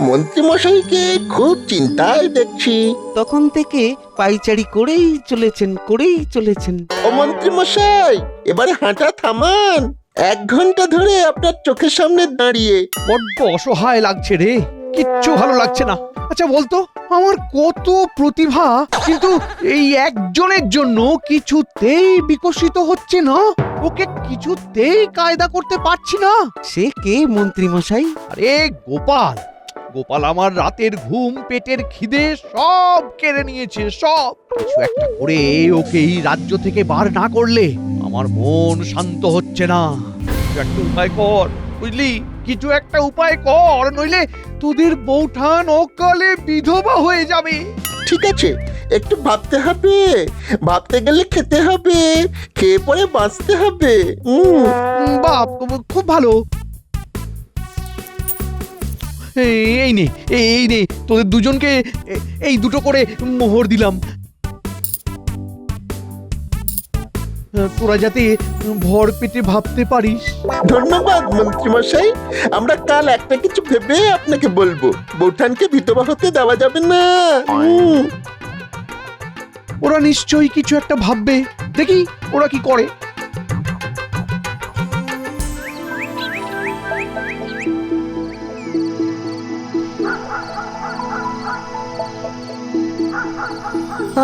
মন্ত্রীমশাইকে খুব চিন্তায় দেখছি। তখন থেকে পাইচারি করেই চলেছেন। ও মন্ত্রীমশাই, এবারে হাঁটা থামান। 1 ঘন্টা ধরে আপনার চোখের সামনে দাঁড়িয়ে। বড্ড অসহায় লাগছে রে, কিচ্ছু ভালো লাগছে না। আচ্ছা বলতো, আমার কত প্রতিভা, কিন্তু এই একজনের জন্য কিছুতেই বিকশিত হচ্ছে না। ওকে কিছুতেই কায়দা করতে পারছি না। সে কে মন্ত্রী মশাই? আরে গোপাল, গোপাল আমার রাতের ঘুম, পেটের খিদে সব কেড়ে নিয়েছে, সব। কিছু একটা করে ওকে এই রাজ্য থেকে বার না করলে আমার মন শান্ত হচ্ছে না। কিছু একটা উপায় কর, বুঝলি? কিছু একটা উপায় কর, নইলে তোদের বউঠান অকালে বিধবা হয়ে যাবে। ঠিক আছে, একটু ভাবতে হবে। ভাবতে গেলে খেতে হবে, খেয়ে পরে বাঁচতে হবে। বাপ, খুব ভালো। এই নে তোদের দুজনকে এই দুটো করে মোহর দিলাম। তোরা যাতে ভর পেটে ভাবতে পারিস। ধন্যবাদ মন্ত্রীমশাই। আমরা কাল একটা কিছু ভেবে আপনাকে বলবো। বৌঠানকে বিধবা হতে দেওয়া যাবে না। ওরা নিশ্চয়ই কিছু একটা ভাববে, দেখি ওরা কি করে।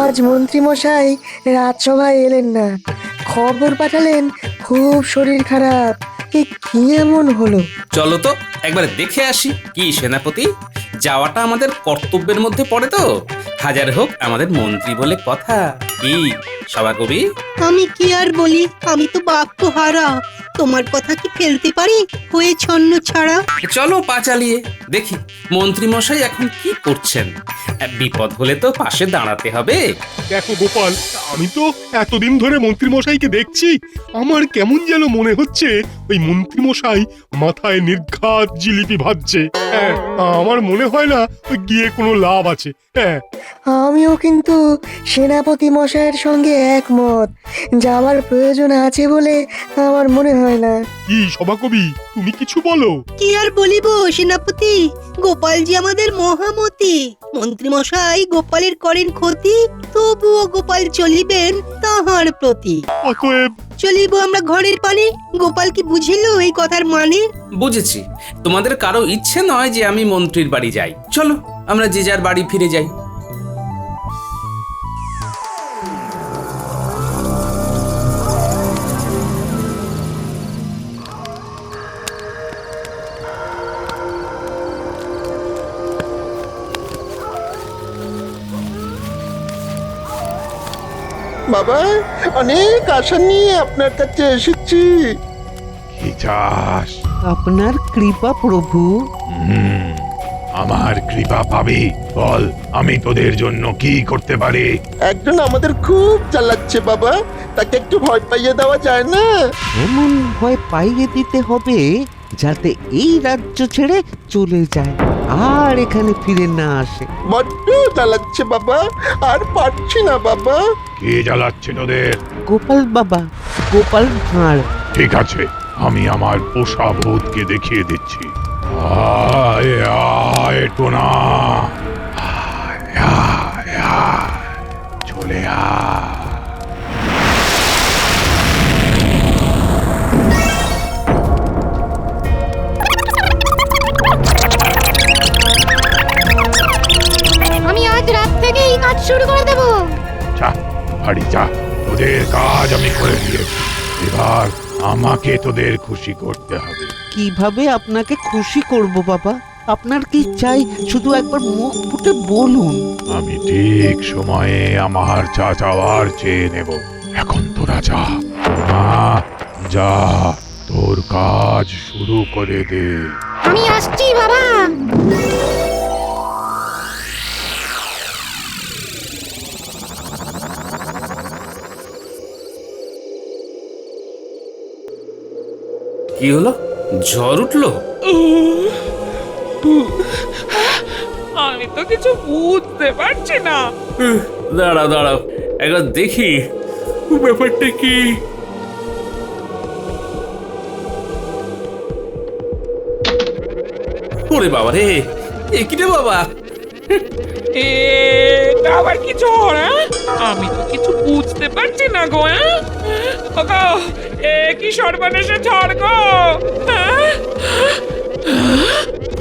আজ মন্ত্রীমশাই রাজসভায় এলেন না, খবর পাঠালেন খুব শরীর খারাপ। এ কি এমন হলো? চলো তো একবার দেখে আসি। কি সেনাপতি, যাওয়াটা আমাদের কর্তব্যের মধ্যে পড়ে তো। হাজার হোক আমাদের মন্ত্রী বলে কথা। কি সভাকবি? আমি কি আর বলি, আমি তো বাক্য হারা। তোমার কথা কি ফেলতে পারি হয়ে ছন্ন ছাড়া? চলো পা চালিয়ে দেখি মন্ত্রী মশাই এখন কি করছেন। বিপদ হলে তো পাশে দাঁড়াতে হবে। দেখো গোপাল, আমি তো এতদিন ধরে মন্ত্রী মশাইকে দেখছি। আমার কেমন যেন মনে হচ্ছে ওই মন্ত্রী মশাই মাথায় নির্ঘাত জিলিপি ভাজছে। হ্যাঁ, আমার মনে হয় না ওই গিয়ে কোনো লাভ আছে। হ্যাঁ, আমিও কিন্তু সেনাপতি মশাইয়ের সঙ্গে একমত। যাওয়ার প্রয়োজন আছে বলে আমার মনে হয় না। কি সভাকবি, তুমি কিছু বলো। কি আর বলিব সেনাপতি, গোপালজি আমাদের মহামতি। মন্ত্রী মশাই গোপালের করেন ক্ষতি, তবুও গোপাল চলিবেন তাহার প্রতি। অতএব চলিব আমরা ঘরের পানে। গোপাল কি বুঝিল এই কথার মানে? বুঝেছি, তোমাদের কারো ইচ্ছে নয় যে আমি মন্ত্রীর বাড়ি যাই। চলো আমরা যে যার বাড়ি ফিরে যাই। বাবা, অনেক আশা নিয়ে আপনার কাছে এসেছি। কি চাস? আপনার কৃপা প্রভু। আমার কৃপা পাবি? বল, আমি তোদের জন্য কি করতে পারি? একজন আমাদের খুব জ্বালাচ্ছে বাবা, তাকে একটু ভয় পাইয়ে দেওয়া যায় না? এমন ভয় পাইয়ে দিতে হবে যাতে এই রাজ্য ছেড়ে চলে যায় আর এখানে ফিরে না আসে। বড্ড জ্বালাচ্ছে বাবা, আর পারছি না বাবা। কে জ্বালাচ্ছে তোদের? গোপাল বাবা, গোপাল ভাঁড়। ঠিক আছে, আমি আমার পোষা ভূতকে দেখিয়ে দিচ্ছি। আয় আয় টোনা, আয় আয় আয়, চলে আয়। আমি আজ রাত থেকে এই কাজ শুরু করে দেব। যা বাড়ি যা, তোদের কাজ আমি করে দিয়েছি। এবার আমাকে তোদের খুশি করতে হবে। কিভাবে আপনাকে খুশি করব বাবা? আপনার কি চাই শুধু একবার মুখ ফুটে বলুন। আমি ঠিক সময়ে আমার যা চাওয়ার চেয়ে নেব। এখন তোরা যা, যা, তোর কাজ শুরু করে দে। আমি আসছি বাবা। কি হলো, জ্বর উঠলো? আমি তো কিছু বুঝতে পারছি না। দাঁড়াও দাঁড়াও, একবার দেখি ব্যাপারটা কি। ওরে বাবা রে, এ কি রে বাবা? এটা আবার কি ঝড়? আমি তো কিছু বুঝতে পারছি না গো। ওগো, এ কি সর্বনাশে ঝড় গো?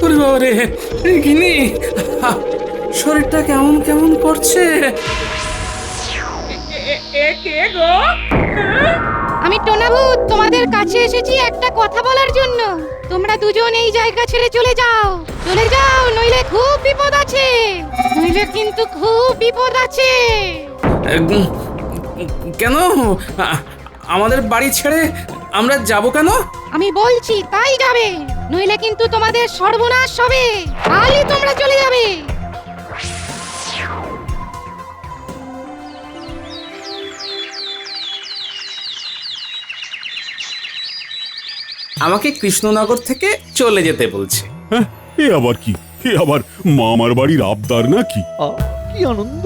ওরে বাবা রে, গিনি শরীরটা কেমন কেমন করছে। এ কে গো? আমি টোনাভূত তোমাদের কাছে এসেছি একটা কথা বলার জন্য। তোমরা দুজন এই জায়গা ছেড়ে চলে যাও, চলে যাও, নইলে খুব বিপদ আছে, নইলে কিন্তু খুব বিপদ আছে। কেন আমাদের বাড়ি ছেড়ে আমরা যাব কেন? আমি বলছি তাই যাবে, নইলে কিন্তু তোমাদের সর্বনাশ হবে। কালই তোমরা চলে যাবে। আমাকে কৃষ্ণনগর থেকে চলে যেতে বলছে। হ্যাঁ, এ আবার কি? এ আবার মামার বাড়ির আবদার নাকি? কি আনন্দ!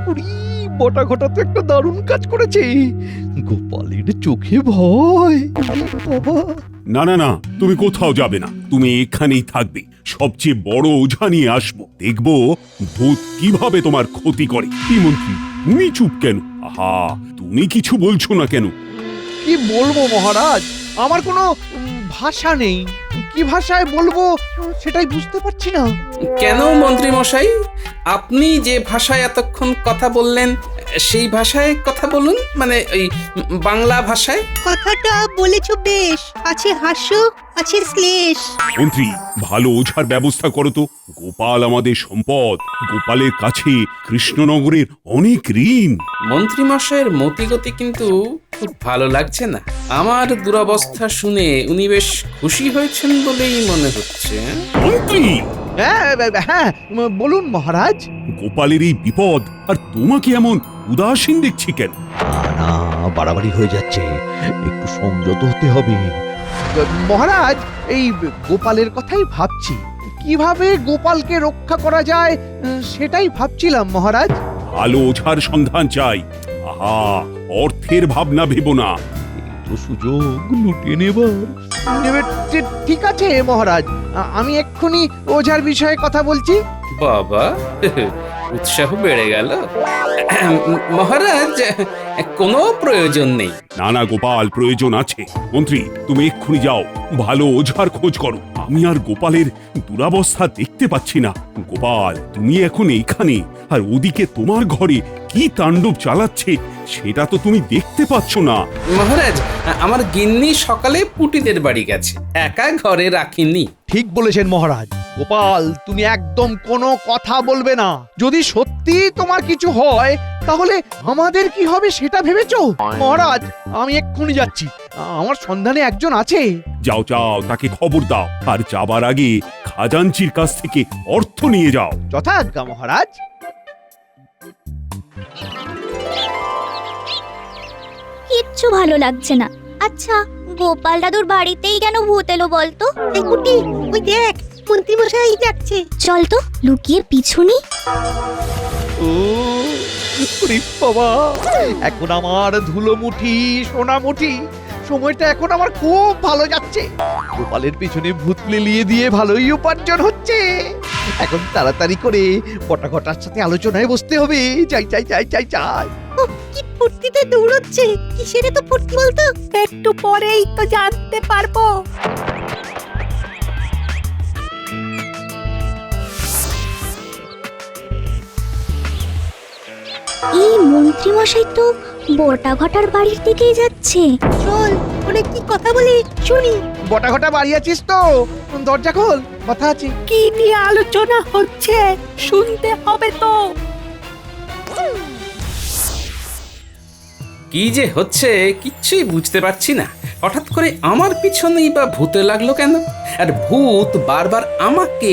উরি, বটা ঘটা তো একটা দারুণ কাজ করেছে। গোপালের চোখে ভয়। উরি বাবা! না না না, তুমি কোথাও যাবে না, তুমি এখানেই থাকবে। সবচেয়ে বড় ওঝা নিয়ে আসবো, দেখবো ভূত কিভাবে তোমার ক্ষতি করে। কি মন্ত্রী, তুমি চুপ কেন? আহা, তুমি কিছু বলছো না কেন? কি বলবো মহারাজ, আমার কোনো ভাষা নেই। কি ভাষায় বলবো সেটাই বুঝতে পারছি না। কেন মন্ত্রী মশাই, আপনি যে ভাষায় এতক্ষণ কথা বললেন সেই ভাষায় কথা বলুন, মানে ওই বাংলা ভাষায়। কথাটা বলেছো বেশ, আছে হাস্য, আছে শ্লেষ। মন্ত্রী, ভালো ওঝার ব্যবস্থা করো তো। গোপাল আমাদের সম্পদ, গোপালের কাছে কৃষ্ণনগরের অনেক ঋণ। মন্ত্রী মশাইয়ের মতিগতি কিন্তু খুব ভালো লাগছে না। আমার দুরবস্থা শুনে উনি বেশ খুশি হয়েছেন বলেই মনে হচ্ছে। মন্ত্রী, হ্যাঁ হ্যাঁ, বলুন মহারাজ। গোপালের এই বিপদ, আর তোমাকে এমন উদাসীন দেখছি কেন? না, বাড়াবাড়ি হয়ে যাচ্ছে, একটু সংযত হতে হবে। মহারাজ, এই গোপালের কথাই ভাবছি, কিভাবে গোপালকে রক্ষা করা যায় সেটাই ভাবছিলাম মহারাজ। ভালো ওঝার সন্ধান চাই। আহা, অর্থের ভাবনা ভেবো না। তো সুযোগ লুটে নেবার। ঠিক আছে মহারাজ, আমি এক্ষুনি ওঝার বিষয়ে কথা বলছি। বাবা, উৎসাহ বেড়ে গেল। মহারাজ, কোনো প্রয়োজন নেই। না না গোপাল, প্রয়োজন আছে। মন্ত্রী, তুমি এক্ষুনি যাও, ভালো ওঝার খোঁজ করো। আমি আর গোপালের দুরাবস্থা দেখতে পাচ্ছি না। গোপাল, তুমি এখন এইখানে, আর ওদিকে তোমার ঘরে কি তাণ্ডব চালাচ্ছে সেটা তো তুমি দেখতে পাচ্ছ না। মহারাজ, আমার গিন্নি সকালে পুটিদের বাড়ি গেছে, একা ঘরে রাখিনি। ঠিক বলেছেন মহারাজ। গোপাল, তুমি একদম কোনো কথা বলবে না। যদি সত্যি তোমার কিছু হয় তাহলে আমাদের কি হবে সেটা ভেবেছো? মহারাজ, আমি এক্ষুনি যাচ্ছি, আমার সন্ধানে একজন আছে। যাও যাও, তাকে খবর দাও, আর যাবার আগে খাজাঞ্চির কাছ থেকে অর্থ নিয়ে যাও। যথাজ্ঞা মহারাজ। কিচ্ছু ভালো লাগছে না। আচ্ছা, গোপাল দাদুর বাড়িতেই কেন ভূত এলো বলতো? এই কুটি, ওই দেখ, মন্ত্রী মশাই যাচ্ছে। চল তো লুকিয়ে পিছু নি। ও ওরে বাবা, এখন আমার ধুলো মুঠি, সোনা মুঠি, সময়টা এখন আমার খুব ভালো যাচ্ছে। গোপালের পিছনে ভূত লেলিয়ে দিয়ে ভালোই উপার্জন হচ্ছে। এখন তাড়াতাড়ি করে বটা ঘটার সাথে আলোচনায় বসতে হবে। যাই যাই যাই যাই যাই। কি ফুর্তিতে দৌড়চ্ছে, কিসের তো ফুর্তি বলতো? একটু পরেই তো জানতে পারবো। এই মন্ত্রী মশাই তো বটা ঘটার বাড়ির দিকেই যাচ্ছে। চল, অনেক কি কথা বলি শুনি। বটা ঘটা বাড়ি আছিস তো? দরজা খোল, কথা আছে। কি নিয়ে আলোচনা হচ্ছে শুনতে হবে তো। কি যে হচ্ছে কিচ্ছুই বুঝতে পারছি না। হঠাৎ করে আমার পিছনেই বা ভূতে লাগলো কেন? আর ভূত বারবার আমাকে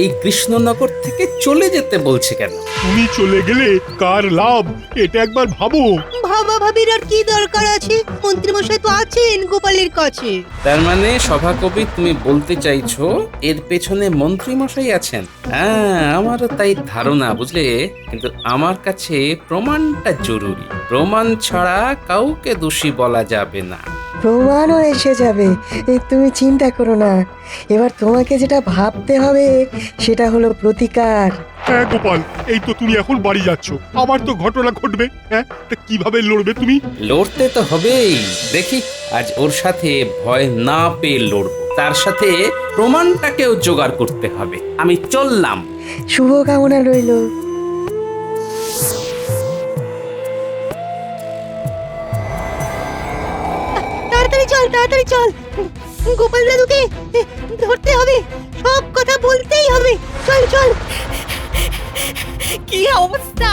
এই কৃষ্ণনগর থেকে চলে যেতে বলছে কেন? তুমি চলে গেলে কার লাভ এটা একবার ভাবো। ভাবা ভাবির আর কি দরকার আছে? মন্ত্রী মশাই তো আছেন গোপালের কাছে। তার মানে সভাকবি, তুমি বলতে চাইছো এর পেছনে মন্ত্রী মশাই আছেন? হ্যাঁ, আমারও তাই ধারণা, বুঝলে। কিন্তু আমার কাছে প্রমাণটা জরুরি। প্রমাণ ছাড়া কাউকে দোষী বলা যাবে না। প্রমাণও এসে যাবে। তুমি চিন্তা করো না। এবার তোমাকে যেটা ভাবতে হবে সেটা হলো প্রতিকার। হ্যাঁ গোপাল, এই তো তুমি এখন বাড়ি যাচ্ছ, আবার তো ঘটনা ঘটবে। হ্যাঁ, তা কিভাবে লড়বে তুমি? লড়তে তো হবেই। দেখি আজ ওর সাথে ভয় না পেয়ে লড়বো, তার সাথে প্রমাণটাকেও জোগাড় করতে হবে। আমি চললাম। শুভকামনা রইল। তাড়াতাড়ি চল, তাড়াতাড়ি চল। গোপাল দাদুকে ধরতে হবে, সব কথা বলতেই হবে। চল চল। কি অবস্থা,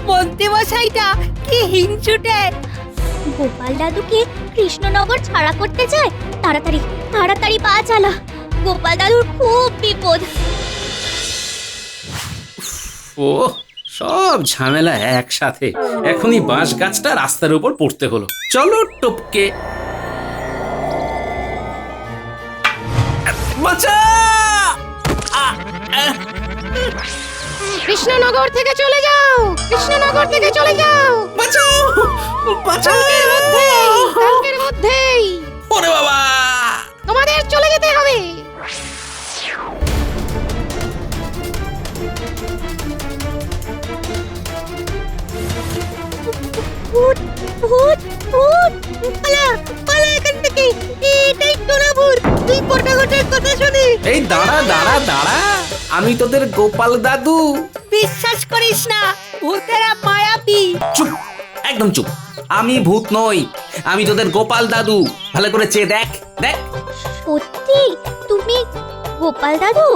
মন্ত্রী মশাইটা কি হিংসুটে। গোপাল দাদুকে কৃষ্ণনগর ছাড়া করতে চায়। তাড়াতাড়ি তাড়াতাড়ি পা চালা, গোপাল দাদুর খুব বিপদ। ও সব ঝামেলা একসাথে। এখনই বাঁশ গাছটা রাস্তার উপর পড়তে হলো। চলো টপকে। বাঁচা! কৃষ্ণনগর থেকে চলে যাও, কৃষ্ণনগর থেকে চলে যাও। বাঁচাও! বাঁচাও! কালকের মধ্যেই ওরে বাবা! তোমাদের চলে যেতে হবে। ভূত ভূত ভূত, পালা পালা এখান থেকে। এটাই টোনা ভূত। তুই পটাগটের কথা শুনে। এই দাঁড়া দাঁড়া দাঁড়া, আমি তোদের গোপাল দাদু। বিশ্বাস করিস না, ভূতেরা মায়াবী। চুপ, একদম চুপ। আমি ভূত নই, আমি তোদের গোপাল দাদু। ভালো করে চেয়ে দেখ দেখ। সত্যি তুমি গোপাল দাদু?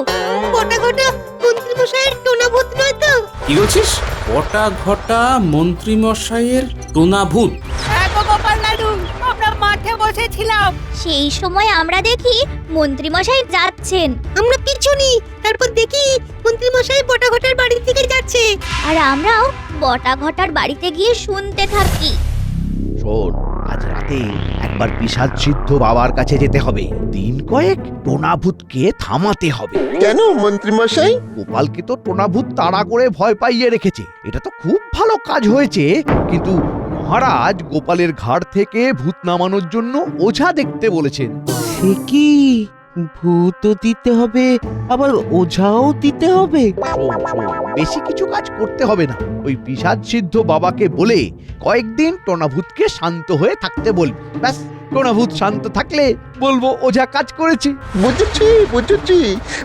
পটাগটা মন্ত্রী মশাইয়ের টোনা ভূত নয় তো? কি বলছিস? কটা ঘটা মন্ত্রী মশাইয়ের টোনা ভূত? হ্যাঁ গো গোপাল দাদু, আমরা মাঠে বসেছিলাম। সেই সময় আমরা দেখি মন্ত্রীমশাই যাচ্ছেন। আমরা পিছু নিই, তারপর দেখি মন্ত্রী মশাই পটাগটের বাড়ির দিকে যাচ্ছে। আর আমরাও বটা ঘটার বাড়িতে গিয়ে শুনতে থাকি। শোন, আজ রাতে একবার পিশাচ সিদ্ধ বাবার কাছে যেতে হবে। দিন কয়েক টোনাভূতকে থামাতে হবে। কেন মন্ত্রী মশাই? গোপালকে তো টোনাভূত তাড়া করে ভয় পাইয়ে রেখেছে। এটা তো খুব ভালো কাজ হয়েছে, কিন্তু মহারাজ গোপালের ঘাড় থেকে ভূত নামানোর জন্য ওঝা দেখতে বলেছেন। সে কি, ভূতও দিতে হবে আবার ওঝাও দিতে হবে? শোন, বেশি কিছু কাজ করতে হবে না। ওই পিশাচ সিদ্ধ বাবাকে বলে কয়েকদিন টোনাভূতকে শান্ত হয়ে থাকতে বলবি। ব্যাস, টোনাভূত শান্ত থাকলে বলবো ওঝা কাজ করেছে। বুঝেছি বুঝেছি।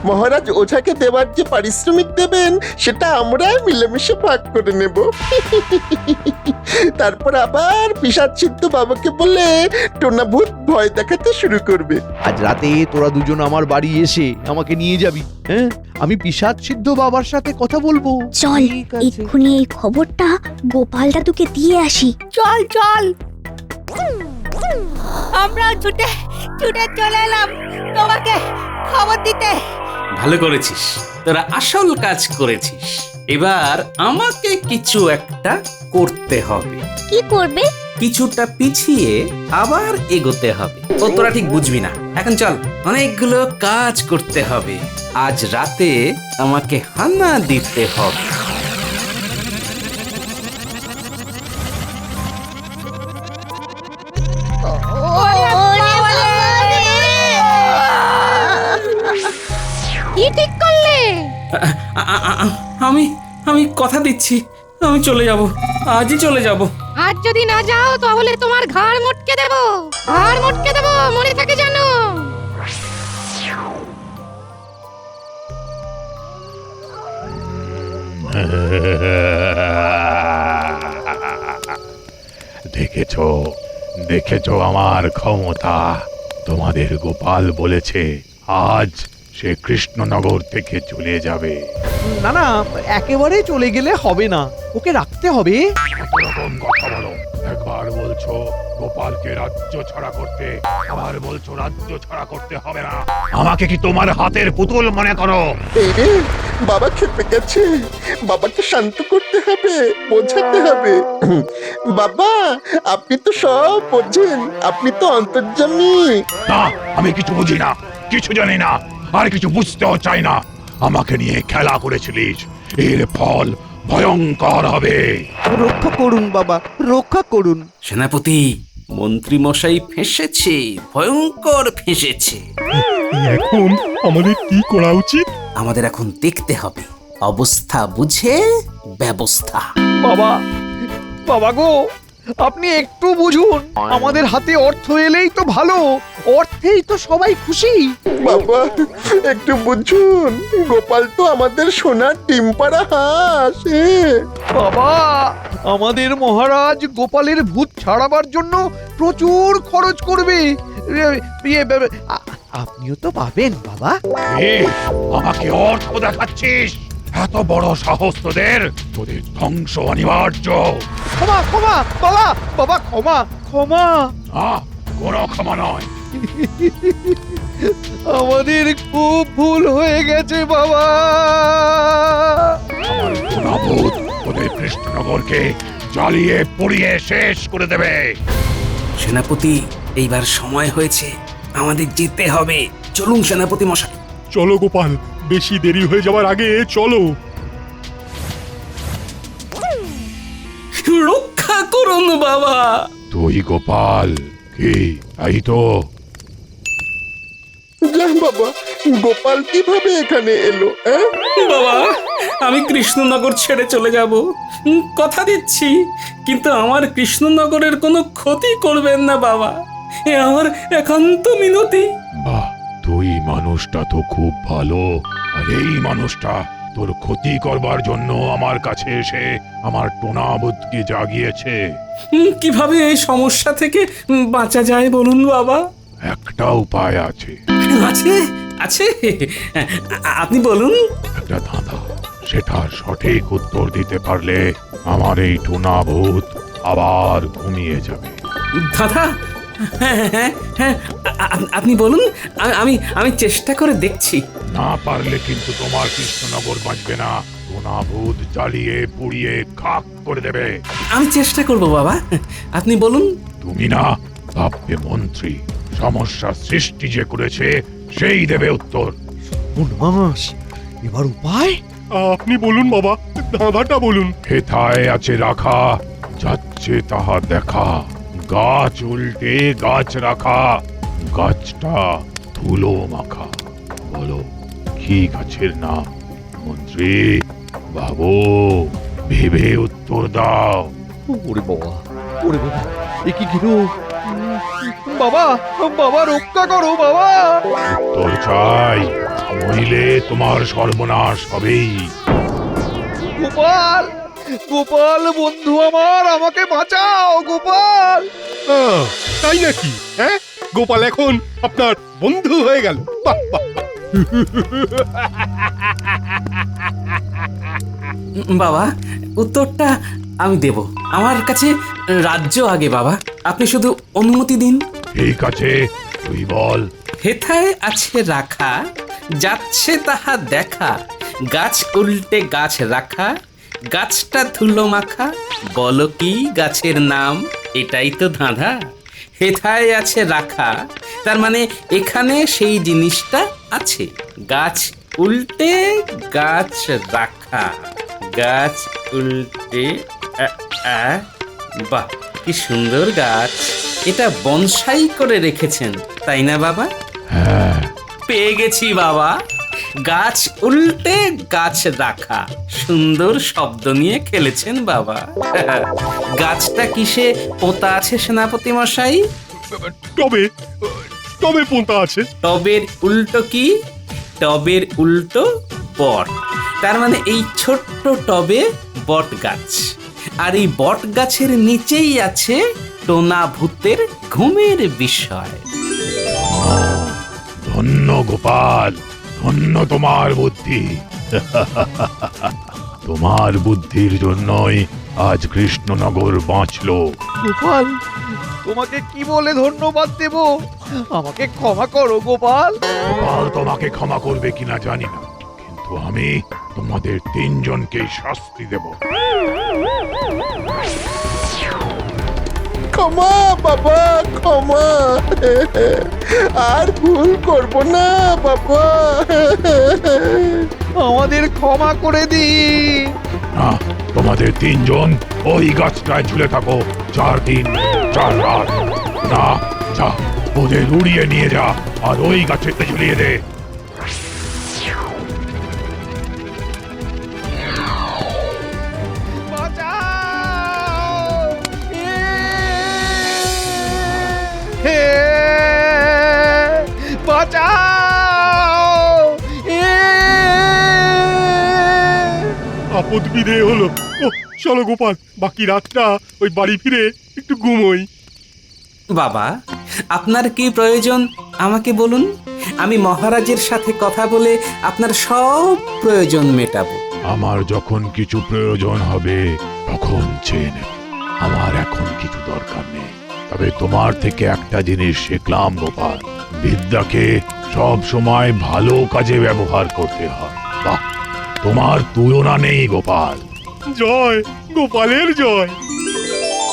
মহারাজ ওঝাকে দেওয়ার যে পারিশ্রমিক দেবেন সেটা আমরা মিলেমিশে ভাগ করে নেব। তারপর আবার পিশাচ সিদ্ধ বাবাকে বলে টোনাভূত ভয় দেখাতে শুরু করবে। আজ রাতে তোরা দুজন আমার বাড়ি এসে আমাকে নিয়ে যাবি। হ্যাঁ, আমি পিশাচ সিদ্ধ বাবার সাথে কথা বলবো। চল ঠিক আছে। এক্ষুনি এই খবরটা গোপাল দাদুকে দিয়ে আসি। চল চল। আমরা ছুটে ছুটে চলে এলাম তোমাকে খবর দিতে। ভালো করেছিস, তোরা আসল কাজ করেছিস। এবার আমাকে কিছু একটা করতে হবে। কি করবে? কিছুটা পিছিয়ে আবার এগোতে হবে। ও তোরা ঠিক বুঝবি না। এখন চল, অনেকগুলো কাজ করতে হবে। আজ রাতে আমাকে হানা দিতে হবে। কি ঠিক করলে? আমি আমি কথা দিচ্ছি, আমি চলে যাব। আজই চলে যাব। আজ যদি না যাও তাহলে তোমার ঘাড় মটকে দেব, ঘাড় মটকে দেব, মনে থাকে জানো। দেখেছো দেখেছো আমার ক্ষমতা। তোমাদের গোপাল বলেছে আজ সে কৃষ্ণনগর থেকে চলে যাবে। না না, একেবারে চলে গেলে হবে না, ওকে রাখতে হবে। এরকম কথা বলো। একবার বলছো গোপালকে রাজ্য ছাড়া করতে, আবার বলছো রাজ্য ছাড়া করতে হবে না। আমাকে কি তোমার হাতের পুতুল মনে করো? এই রে, বাবা খেপে গেছে। বাবাকে শান্ত করতে হবে, বোঝাতে হবে। বাবা, আপনি তো সব বোঝেন, আপনি তো অন্তর্যামী। না, আমি কিছু বুঝি না, কিছু জানি না, আর কিছু বুঝতেও চাই না। আমাকে নিয়ে খেলা করেছিলিস, এর ফল ভয়ঙ্কর হবে। রক্ষা করুন বাবা, রক্ষা করুন। সেনাপতি, মন্ত্রী মশাই ফেঁসেছে, ভয়ঙ্কর ফেঁসেছে। এখন আমাদের কি করা উচিত? আমাদের এখন দেখতে হবে অবস্থা বুঝে ব্যবস্থা। বাবা, বাবা গো, আপনি একটু বুঝুন, আমাদের হাতে অর্থ এলেই তো ভালো, অর্থেই তো সবাই খুশি। বাবা একটু বুঝুন, গোপাল তো আমাদের সোনার ডিম পাড়া হাঁস। বাবা, আমাদের মহারাজ গোপালের ভূত ছাড়াবার জন্য প্রচুর খরচ করবে। আপনিও তো পাবেন বাবা। আমাকে অর্থ দেখাচ্ছিস? এত বড় সাহস তোদের! তোদের ধ্বংস অনিবার্য। ক্ষমা ক্ষমা বাবা, বাবা ক্ষমা ক্ষমা। কোনো ক্ষমা নয়। আমাদের খুব ভুল হয়ে গেছে বাবা। আমার গুণাভূত তোদের কৃষ্ণনগরকে জ্বালিয়ে পুড়িয়ে শেষ করে দেবে। সেনাপতি, এইবার সময় হয়েছে, আমাদের যেতে হবে। চলুন সেনাপতি মশাই। চলো গোপাল, বেশি দেরি হয়ে যাওয়ার আগে চলো। রক্ষা করুন বাবা। তুই গোপাল? কি তাই তো? যা বাবা, গোপাল কিভাবে এখানে এলো? বাবা, আমি কৃষ্ণনগর ছেড়ে চলে যাব, কথা দিচ্ছি। কিন্তু আমার কৃষ্ণনগরের কোনো ক্ষতি করবেন না বাবা, এ আমার একান্ত মিনতি। বাহ, তুই মানুষটা তো খুব ভালো। আর এই মানুষটা তোর ক্ষতি করবার জন্য আমার কাছে এসে আমার টোনাবোধকে জাগিয়েছে। কিভাবে এই সমস্যা থেকে বাঁচা যায় বলুন বাবা? একটা উপায় আছে। আছে আছে, আপনি বলুন। একটা ধাঁধা, সেটার সঠিক উত্তর দিতে পারলে আমার এই টোনাভূত আবার ঘুমিয়ে যাবে। দাদা, হ্যাঁ হ্যাঁ হ্যাঁ, আপনি বলুন, আমি আমি চেষ্টা করে দেখছি। না পারলে কিন্তু তোমার কৃষ্ণনগর বাঁচবে না। টোনাভূত জ্বালিয়ে পুড়িয়ে খাক করে দেবে। আমি চেষ্টা করব বাবা, আপনি বলুন। তুমি না ভাববে মন্ত্রী, সমস্যা সৃষ্টি যে করেছে সেই দেবে উত্তর। এবার উপায়? আপনি বলুন বাবা, ধাঁধাটা বলুন। হেথায় আছে রাখা, যাচ্ছে তাহা দেখা, গাছ উল্টে গাছ রাখা, গাছটা ধুলো মাখা। বলো কি গাছের নাম? মন্ত্রী বাবু, ভেবে উত্তর দাও। ওরে বাবা, ওরে বাবা, এ কি গেল? বাবা, বাবা রক্ষা করো বাবা। উত্তর চাই, নইলে তোমার সর্বনাশ হবেই। গোপাল, গোপাল বন্ধু আমার, আমাকে বাঁচাও গোপাল। তাই নাকি? হ্যাঁ, গোপাল এখন আপনার বন্ধু হয়ে গেল। বাহ বাহ। বাবা, উত্তরটা আমি দেব। আমার কাছে রাজ্য আগে বাবা, আপনি শুধু অনুমতি দিন। ঠিক আছে, তুই বল। হেথায় আছে রাখা, যাচ্ছে তাহা দেখা, গাছ উল্টে গাছ রাখা, গাছটা ধুলো মাখা। বলো কি গাছের নাম? এটাই তো ধাঁধা। হেথায় আছে রাখা, তার মানে এখানে সেই জিনিসটা আছে। গাছ উল্টে গাছ রাখা, গাছ উল্টে বাহ, কি সুন্দর গাছ! এটা বনসাই করে রেখেছেন তাই না বাবা? হ্যাঁ, পেয়ে গেছি বাবা, গাছ উল্টে গাছ রাখা। সুন্দর শব্দ নিয়ে খেলেছেন বাবা। গাছটা কিসে পোতা আছে সেনাপতি মশাই? টবে, টবে পোঁতা আছে। টবের উল্টো কি? টবের উল্টো বট। তার মানে এই ছোট্ট টবে বট গাছ, আর এই বট গাছের নিচেই আছে টোনা ভূতের ঘুমের বিষয়। ধন্য গোপাল, ধন্য তোমার বুদ্ধি। তোমার বুদ্ধির জন্যই আজ কৃষ্ণনগর বাঁচলো। গোপাল, তোমাকে কি বলে ধন্যবাদ দেব? আমাকে ক্ষমা করো গোপাল। গোপাল তোমাকে ক্ষমা করবে কিনা জানি না, কিন্তু আমি তোমাদের তিনজনকেই শাস্তি দেব। ক্ষমা বাবা, ক্ষমা। আর ভুল করব না বাবা। আমাদের ক্ষমা করে দিন। না, তোমাদের তিনজন ওই গাছটায় ঝুলে থাকো 4 দিন 4 রাত। না, যা ওদের উড়িয়ে নিয়ে যা আর ওই গাছেতে ঝুলিয়ে দে। হে বাঁচাও! আপদ বিদে হলো। ও চলো গোপাল, বাকি রাতটা ওই বাড়ি ফিরে একটু ঘুমোই। বাবা, আপনার কি প্রয়োজন আমাকে বলুন, আমি মহারাজের সাথে কথা বলে আপনার সব প্রয়োজন মেটাবো। আমার যখন কিছু প্রয়োজন হবে তখন চেয়ে নেব। আমার এখন কিছু দরকার নেই, তবে তোমার থেকে একটা জিনিস শিখলাম গোপাল, বিদ্যাকে সব সময় ভালো কাজে ব্যবহার করতে হয়। বাহ, তোমার তুলনা নেই গোপাল। জয় গোপালের জয়।